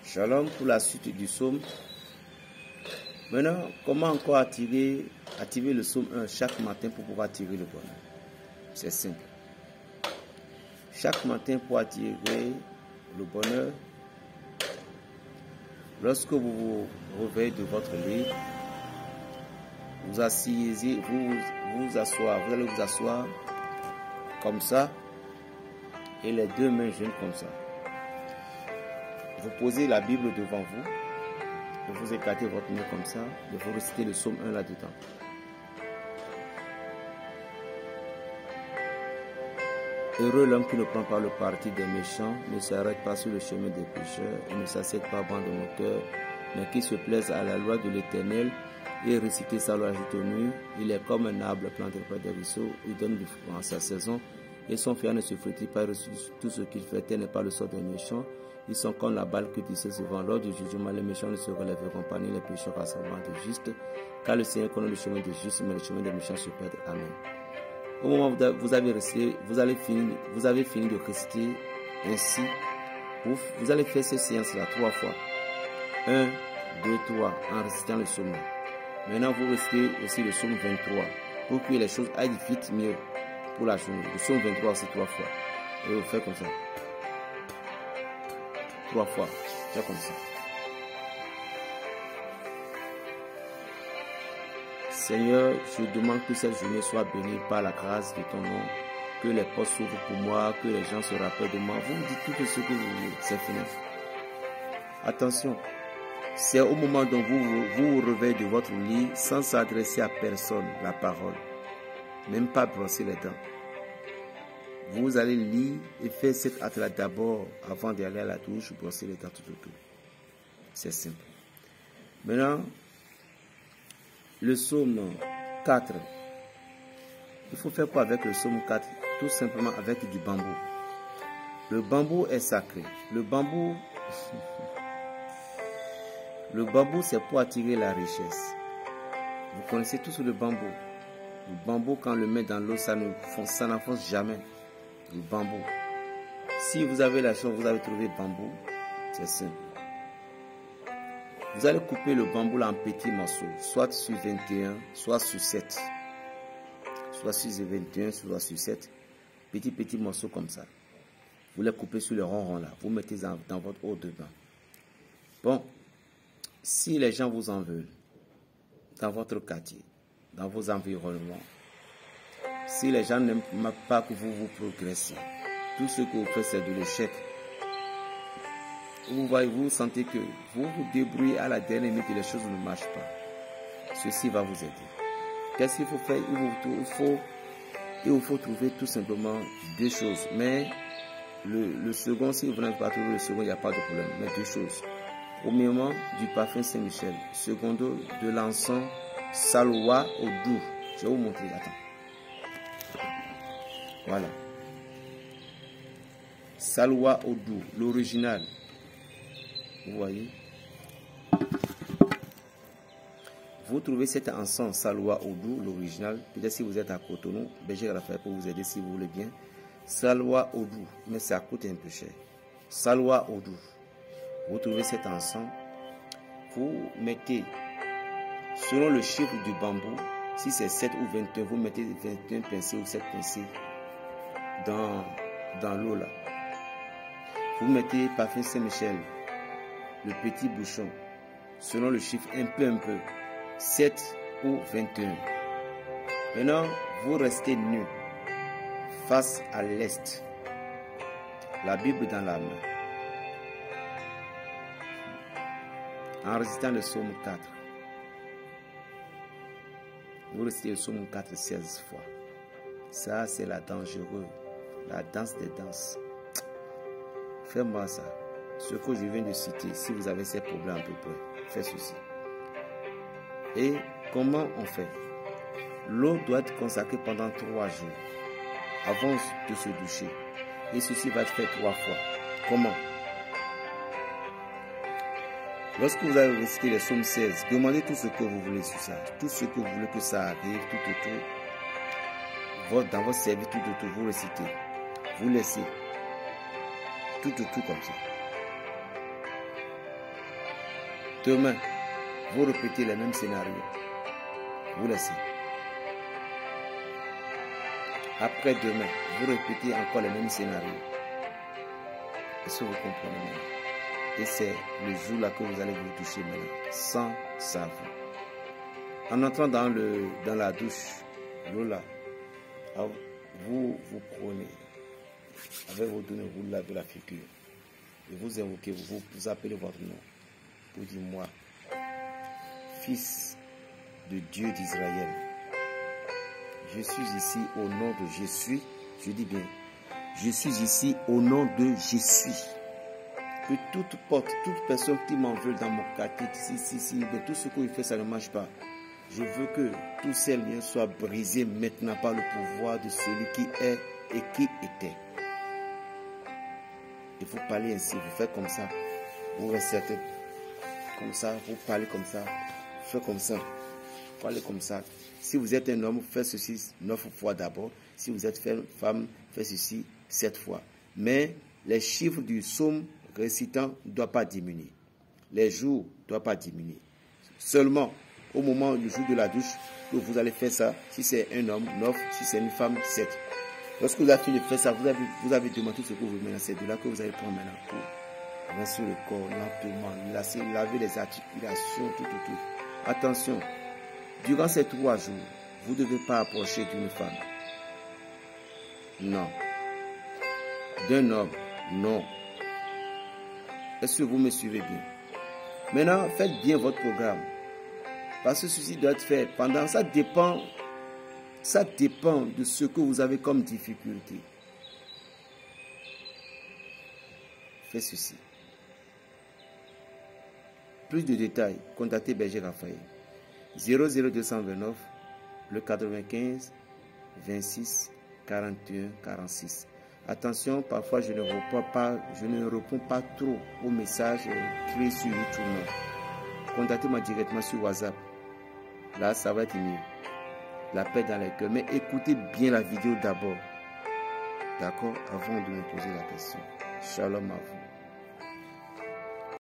Shalom pour la suite du psaume. Maintenant, comment encore activer le psaume 1 chaque matin pour pouvoir attirer le bonheur? C'est simple. Chaque matin pour attirer le bonheur, lorsque vous vous réveillez de votre lit, vous allez vous asseoir comme ça et les deux mains jointes comme ça. Vous posez la Bible devant vous, vous écartez votre main comme ça, et vous récitez le psaume 1 là-dedans. Heureux l'homme qui ne prend pas le parti des méchants, ne s'arrête pas sur le chemin des pécheurs, et ne s'assied pas au banc de moqueurs, mais qui se plaise à la loi de l'Éternel, et réciter sa loi jour et nuit. Il est comme un arbre planté près des ruisseaux, il donne du fruit en sa saison, et son fier ne se frétille pas, tout ce qu'il fait tel n'est pas le sort des méchants. Ils sont comme la balle que disait souvent, lors du jugement, les méchants ne se relèveront pas, ni les pécheurs rassemblement de justes, car le Seigneur connaît le chemin des justes, mais le chemin des méchants se perd. Amen. Au moment où vous avez fini de réciter ainsi, vous allez faire cette séance-là 3 fois. 1, 2, 3, en récitant le psaume. Maintenant, vous récitez aussi le psaume 23, pour que les choses aillent vite mieux pour la journée. Le psaume 23 aussi 3 fois. Et vous faites comme ça. 3 fois. Faites comme ça. Seigneur, je demande que cette journée soit bénie par la grâce de ton nom, que les portes s'ouvrent pour moi, que les gens se rappellent de moi. Vous me dites tout ce que vous voulez, c'est fini. Attention, c'est au moment dont vous réveillez de votre lit sans s'adresser à personne la parole, même pas brosser les dents. Vous allez lire et faire cet acte-là d'abord avant d'aller à la douche, brosser les dents tout autour. C'est simple. Maintenant, le psaume 4. Il faut faire quoi avec le psaume 4? Tout simplement avec du bambou. Le bambou est sacré. Le bambou, c'est pour attirer la richesse. Vous connaissez tous le bambou. Le bambou, quand on le met dans l'eau, ça n'enfonce jamais. Le bambou. Si vous avez la chance, vous avez trouvé le bambou, c'est simple. Vous allez couper le bambou là en petits morceaux, soit sur 21, soit sur 7. Soit sur 21, soit sur 7. Petits morceaux comme ça. Vous les coupez sur le rond là. Vous mettez dans votre eau de bain. Bon, si les gens vous en veulent, dans votre quartier, dans vos environnements, si les gens n'aiment pas que vous progressez, tout ce que vous faites c'est de l'échec. Vous sentez que vous vous débrouillez à la dernière minute et les choses ne marchent pas. Ceci va vous aider. Qu'est-ce qu'il faut faire? Il vous faut trouver tout simplement 2 choses. Mais le second, si vous n'avez pas trouvé le second, il n'y a pas de problème. Mais 2 choses. Premièrement, du parfum Saint-Michel. Secondo, de l'encens Saloua au doux. Je vais vous montrer. Attends. Voilà. Saloua au doux, l'original. Vous voyez? Vous trouvez cet encens Saloua au doux, l'original. Peut-être si vous êtes à Cotonou, Berger Raphaël pour vous aider si vous voulez bien. Saloua au doux, mais ça coûte un peu cher. Saloua au doux. Vous trouvez cet encens. Vous mettez, selon le chiffre du bambou, si c'est 7 ou 21, vous mettez 21 pincées ou 7 pincées dans l'eau là. Vous mettez parfum Saint-Michel, le petit bouchon, selon le chiffre un peu, 7 ou 21. Maintenant, vous restez nu, face à l'est, la Bible dans la main, en récitant le psaume 4. Vous récitez le psaume 4 16 fois. Ça, c'est la dangereuse, la danse des danses. Faites-moi ça. Ce que je viens de citer, si vous avez ces problèmes à peu près, faites ceci. Et comment on fait? L'eau doit être consacrée pendant 3 jours avant de se doucher. Et ceci va être fait 3 fois. Comment? Lorsque vous avez récité les psaumes 16, demandez tout ce que vous voulez sur ça. Tout ce que vous voulez que ça arrive tout autour. Dans votre service tout autour, vous récitez. Vous laissez. Tout comme ça. Demain, vous répétez le même scénario. Vous laissez. Après-demain, vous répétez encore le même scénario. Est-ce que vous comprenez maintenant? Et c'est le jour-là que vous allez vous toucher maintenant, sans savon. En entrant dans la douche, là, vous prenez, avec vos données, vous lavez la figure. Et vous invoquez, vous appelez votre nom. Vous dites, moi, fils de Dieu d'Israël, je suis ici au nom de Jésus. Je dis bien, je suis ici au nom de Jésus. Que toute porte, toute personne qui m'en veut dans mon quartier, mais tout ce que je fais, ça ne marche pas. Je veux que tous ces liens soient brisés maintenant par le pouvoir de celui qui est et qui était. Et vous parlez ainsi, vous faites comme ça, vous restez comme ça, vous parlez comme ça, vous faites comme ça, vous parlez comme ça. Si vous êtes un homme, faites ceci 9 fois d'abord. Si vous êtes une femme, faites ceci 7 fois. Mais les chiffres du psaume récitant ne doivent pas diminuer. Les jours ne doivent pas diminuer. Seulement, au moment du jour de la douche, que vous allez faire ça. Si c'est un homme, 9. Si c'est une femme, 7. Lorsque vous avez fini de faire ça, vous avez demandé ce que vous voulez. C'est de là que vous allez prendre maintenant pour rincer le corps lentement, laver les articulations, tout. Attention, durant ces 3 jours, vous ne devez pas approcher d'une femme. Non. D'un homme, non. Est-ce que vous me suivez bien? Maintenant, faites bien votre programme. Parce que ceci doit être fait pendant, ça dépend de ce que vous avez comme difficulté. Faites ceci. Plus de détails, contactez Berger Raphaël. 00229 le 95 26 41 46. Attention, parfois je ne réponds pas trop aux messages créés sur YouTube. Contactez-moi directement sur WhatsApp. Là, ça va être mieux. La paix dans les cœurs. Mais écoutez bien la vidéo d'abord. D'accord? Avant de me poser la question. Shalom à vous.